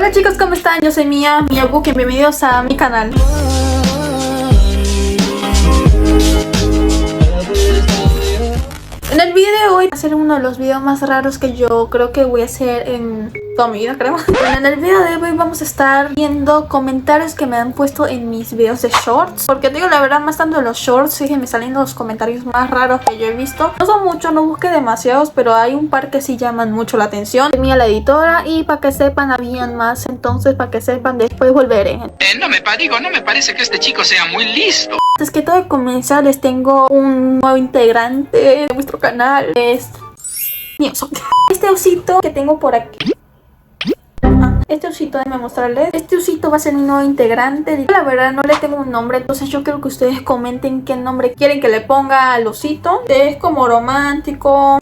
Hola chicos, ¿cómo están? Yo soy Mia Book y bienvenidos a mi canal. En el video de hoy va a ser uno de los videos más raros que yo creo que voy a hacer en toda mi vida, creo. Bueno, en el video de hoy vamos a estar viendo comentarios que me han puesto en mis videos de shorts. Porque te digo la verdad, más tanto en los shorts, sí que me salen los comentarios más raros que yo he visto. No son muchos, no busqué demasiados, pero hay un par que sí llaman mucho la atención. Mía la editora, y para que sepan habían más, entonces para que sepan después volveré. No me parece que este chico sea muy listo. Antes que todo de comenzar, les tengo un nuevo integrante de nuestro canal. Es mi oso. Este osito que tengo por aquí. Este osito, déjenme mostrarles. Este osito va a ser mi nuevo integrante. La verdad no le tengo un nombre, entonces yo quiero que ustedes comenten qué nombre quieren que le ponga al osito. Es como romántico.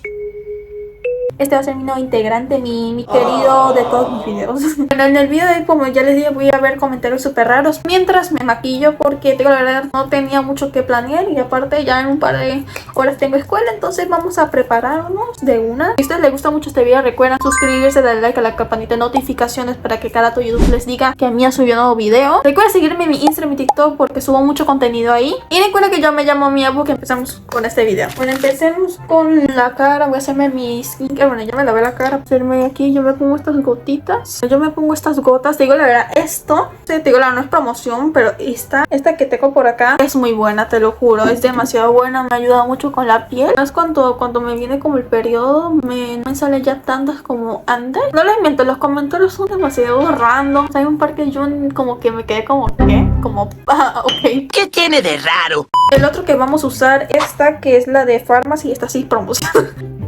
Este va a ser mi nuevo integrante, mi querido de todos mis videos. Bueno, en el video de hoy, como ya les dije, voy a ver comentarios súper raros mientras me maquillo, porque tengo la verdad no tenía mucho que planear y aparte ya en un par de horas tengo escuela, entonces vamos a prepararnos de una. Si a ustedes les gusta mucho este video, recuerden suscribirse, darle like a la campanita de notificaciones para que cada rato YouTube les diga que a mí ha subido un nuevo video. Recuerden seguirme en mi Instagram y mi TikTok porque subo mucho contenido ahí. Y recuerden que yo me llamo Mia Book y empezamos con este video. Bueno, empecemos con la cara. Voy a hacerme mi skincare. Bueno, ya me lavé la cara. Hacerme aquí, yo me pongo estas gotitas. Yo me pongo estas gotas. Te digo la verdad, esto, te digo la verdad, no es promoción, pero esta que tengo por acá es muy buena, te lo juro. Es demasiado buena, me ayuda mucho con la piel. Es cuando me viene como el periodo, no me sale ya tantas como antes. No les miento, los comentarios son demasiado random. Hay un par que yo como que me quedé como, ¿qué? Como, ok. ¿Qué tiene de raro? El otro que vamos a usar, esta que es la de Pharmacy, esta sí promoción.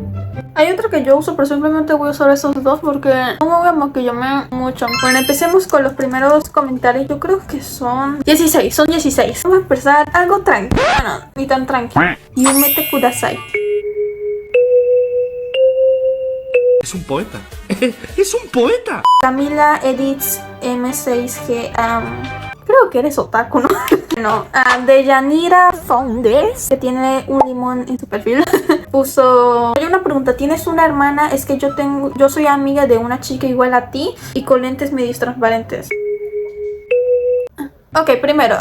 Hay otro que yo uso, pero simplemente voy a usar esos dos porque no me voy a maquillarme mucho. Bueno, empecemos con los primeros comentarios. Yo creo que son 16, son 16. Vamos a empezar algo tranquilo. Bueno, ni tan tranquilo. Yumete Kudasai. Es un poeta. Es un poeta. Camila Edits M6G. Creo que eres otaku, ¿no? No. Deyanira Founders, que tiene un limón en su perfil, puso: hay una pregunta, ¿tienes una hermana? Es que yo soy amiga de una chica igual a ti y con lentes medios transparentes. Ok, primero,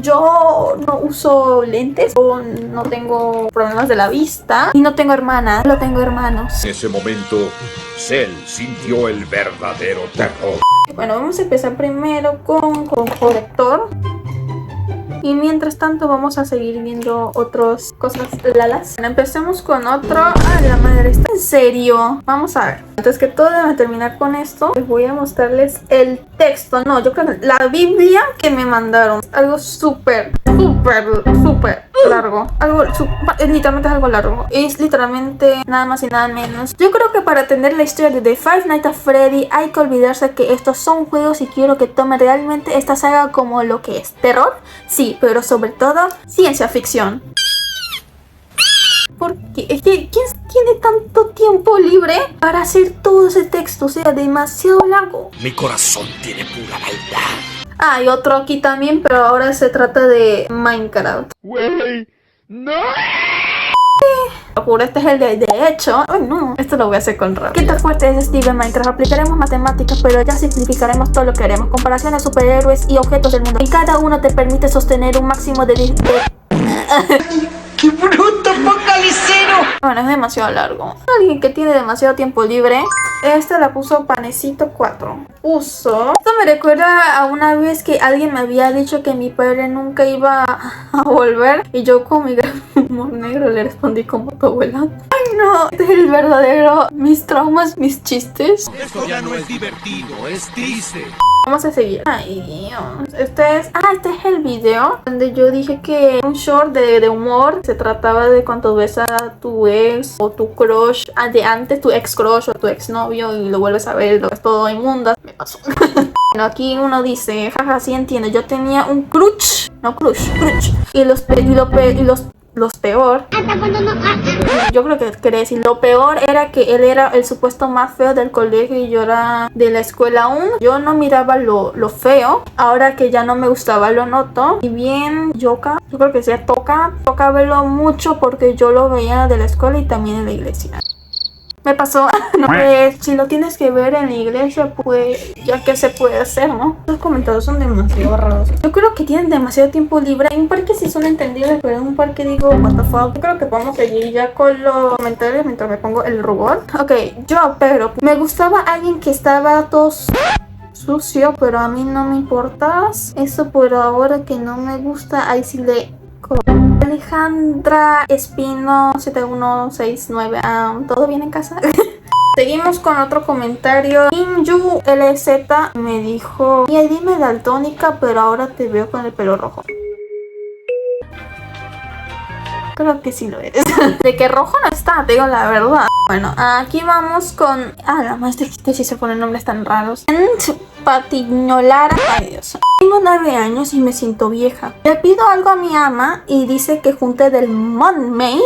yo no uso lentes, yo no tengo problemas de la vista y no tengo hermanas, no tengo hermanos. En ese momento, Cell sintió el verdadero terror. Bueno, vamos a empezar primero con corrector. Y mientras tanto vamos a seguir viendo otras cosas lalas. Bueno, empecemos con otro. La madre, ¿está en serio? Vamos a ver. Antes que todo, de terminar con esto, les voy a mostrarles el texto. No, yo creo que la Biblia que me mandaron. Algo súper largo. Literalmente es algo largo. Es literalmente nada más y nada menos. Yo creo que para entender la historia de The Five Nights at Freddy hay que olvidarse que estos son juegos y quiero que tomen realmente esta saga como lo que es. Terror, sí, pero sobre todo ciencia ficción. Porque es que ¿quién tiene tanto tiempo libre para hacer todo ese texto? O sea, demasiado largo. Mi corazón tiene pura maldad. Hay otro aquí también, pero ahora se trata de Minecraft. Wey, no. Este es el de hecho. Ay no, esto lo voy a hacer con rap. ¿Qué tan fuerte es Steve Minecraft? Aplicaremos matemáticas, pero ya simplificaremos todo lo que haremos. Comparaciones, superhéroes y objetos del mundo. Y cada uno te permite sostener un máximo de... ¡Qué bruto, focalicero! Bueno, es demasiado largo. Alguien que tiene demasiado tiempo libre. Esta la puso Panecito 4. Esto me recuerda a una vez que alguien me había dicho que mi padre nunca iba a volver. Y yo con mi gran humor negro le respondí como tu abuela. Ay no, este es el verdadero mis traumas, mis chistes. Esto ya no es divertido, es triste. Vamos a seguir. Ay Dios. Este es el video donde yo dije que un short de humor se trataba de cuando ves a tu ex o tu crush de antes, tu ex crush o tu ex novio y lo vuelves a ver, lo ves todo inmunda. Me pasó. Bueno, aquí uno dice, jaja, sí entiendo, yo tenía un crush. Y los peor, yo creo que quería decir, lo peor era que él era el supuesto más feo del colegio y yo era de la escuela aún. Yo no miraba lo feo, ahora que ya no me gustaba lo noto. Y bien, yo creo que toca verlo mucho porque yo lo veía de la escuela y también en la iglesia. Me pasó. No, pues, si lo tienes que ver en la iglesia, pues ya que se puede hacer, ¿no? Los comentarios son demasiado raros. Yo creo que tienen demasiado tiempo libre. En un parque sí son entendibles, pero en un parque digo, what the fuck. Yo creo que podemos seguir ya con los comentarios mientras me pongo el rubor. Ok, pero me gustaba alguien que estaba todo sucio, pero a mí no me importa eso. Por ahora que no me gusta, ahí sí le... Alejandra Espino 7169. ¿Todo bien en casa? Seguimos con otro comentario. Inju LZ me dijo: y dime daltónica, pero ahora te veo con el pelo rojo. Creo que sí lo eres. De que rojo no está, te digo la verdad. Bueno, aquí vamos con... la más de este sí se ponen nombres tan raros. Patiñolara. Ay, Dios. Tengo 9 años y me siento vieja. Le pido algo a mi ama y dice que junte del money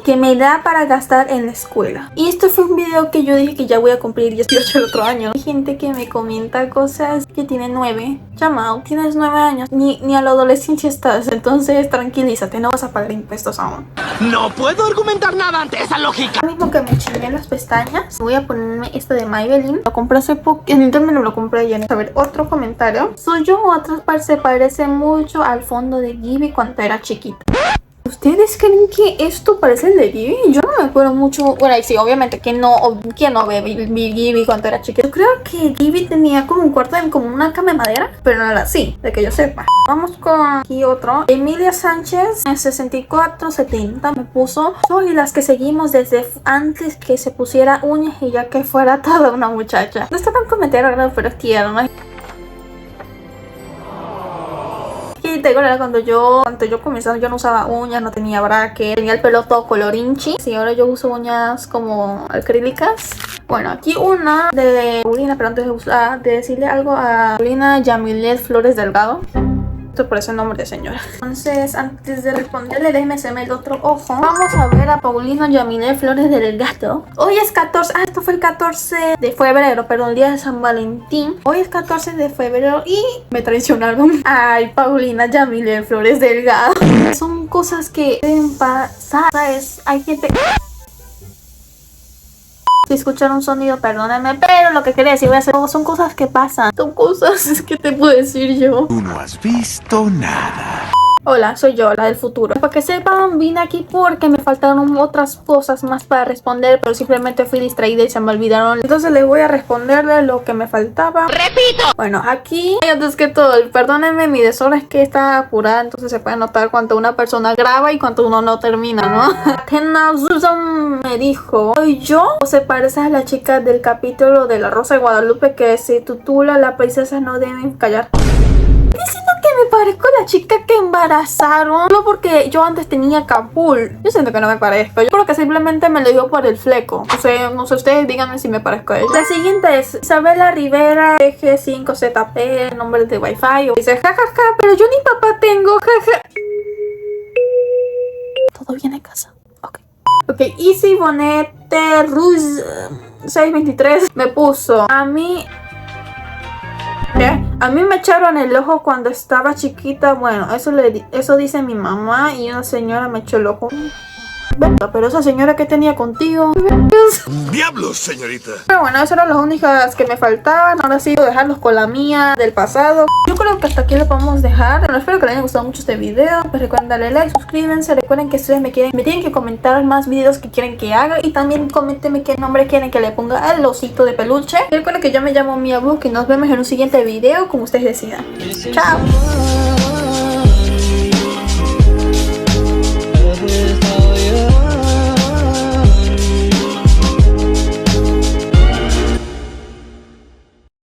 que me da para gastar en la escuela. Y esto fue un video que yo dije que ya voy a cumplir 18 el otro año. Hay gente que me comenta cosas que tiene 9. Chamao, tienes 9 años. Ni a la adolescencia estás. Entonces tranquilízate, no vas a pagar impuestos aún. No puedo argumentar nada ante esa lógica. Lo mismo que me chingué las pestañas. Voy a ponerme esta de Maybelline. Lo compré hace poco. En internet me lo compré ayer. A ver, otro comentario. Suyo u otras partes se parece mucho al fondo de Gibi cuando era chiquita. ¿Ustedes creen que esto parece el de Gibi? Yo no me acuerdo mucho. Bueno, y sí, obviamente, ¿quién no ve Gibi cuando era chiquita? Yo creo que Gibi tenía como un cuarto, como una cama de madera, pero no era así, de que yo sepa. Vamos con aquí otro. Emilia Sánchez, en 6470, me puso: soy las que seguimos desde antes que se pusiera uñas y ya que fuera toda una muchacha. No está tan comentario raro, pero es tierno. Y te digo, cuando yo comencé, yo no usaba uñas, no tenía bracket, tenía el pelo todo colorinchi. Sí, ahora yo uso uñas como acrílicas. Bueno, aquí una de Paulina, pero antes de decirle algo a Paulina Yamilet Flores Delgado. Por ese nombre de señora. Entonces, antes de responderle, déjeme hacerme el otro ojo. Vamos a ver a Paulina Yamilet Flores del Gato. Hoy es 14. Esto fue el 14 de febrero, perdón, el día de San Valentín. Hoy es 14 de febrero y me traicionaron. Ay, Paulina Yamilet Flores del Gato. Son cosas que deben pasar, ¿sabes? Hay gente... Si escucharon un sonido, perdónenme, pero lo que quería decir, voy a hacer son cosas que pasan. Son cosas que te puedo decir yo. Tú no has visto nada. Hola, soy yo, la del futuro. Para que sepan, vine aquí porque me faltaron otras cosas más para responder, pero simplemente fui distraída y se me olvidaron. Entonces les voy a responderle lo que me faltaba. ¡Repito! Bueno, aquí, antes que todo, perdónenme, mi deshora es que está apurada, entonces se puede notar cuánto una persona graba y cuánto uno no termina, ¿no? Tena Susan me dijo: ¿soy yo o se parece a la chica del capítulo de La Rosa de Guadalupe que se titula La princesa no debe callar? Diciendo que me parezco a la chica que embarazaron solo porque yo antes tenía capul. Yo siento que no me parezco. Yo creo que simplemente me lo digo por el fleco. No sé, ustedes díganme si me parezco a ella. La siguiente es Isabela Rivera, G5ZP, nombre de Wi-Fi. Dice: jajaja, pero yo ni papá tengo, jaja. ¿Todo bien en casa? Ok, Easy Bonete Ruz 623 me puso: a mí me echaron el ojo cuando estaba chiquita. Bueno, eso dice mi mamá. Y una señora me echó el ojo. Pero esa señora que tenía contigo. ¡Diablos, señorita! Pero bueno, esas eran las únicas que me faltaban. Ahora sí, dejarlos con la mía del pasado. Yo creo que hasta aquí lo podemos dejar. Bueno, espero que les haya gustado mucho este video. Pues recuerden darle like, suscríbanse. Recuerden que ustedes me tienen que comentar más videos que quieren que haga. Y también coméntenme qué nombre quieren que le ponga al osito de peluche. Y recuerden que yo me llamo Mia Book y nos vemos en un siguiente video como ustedes decidan. Chao.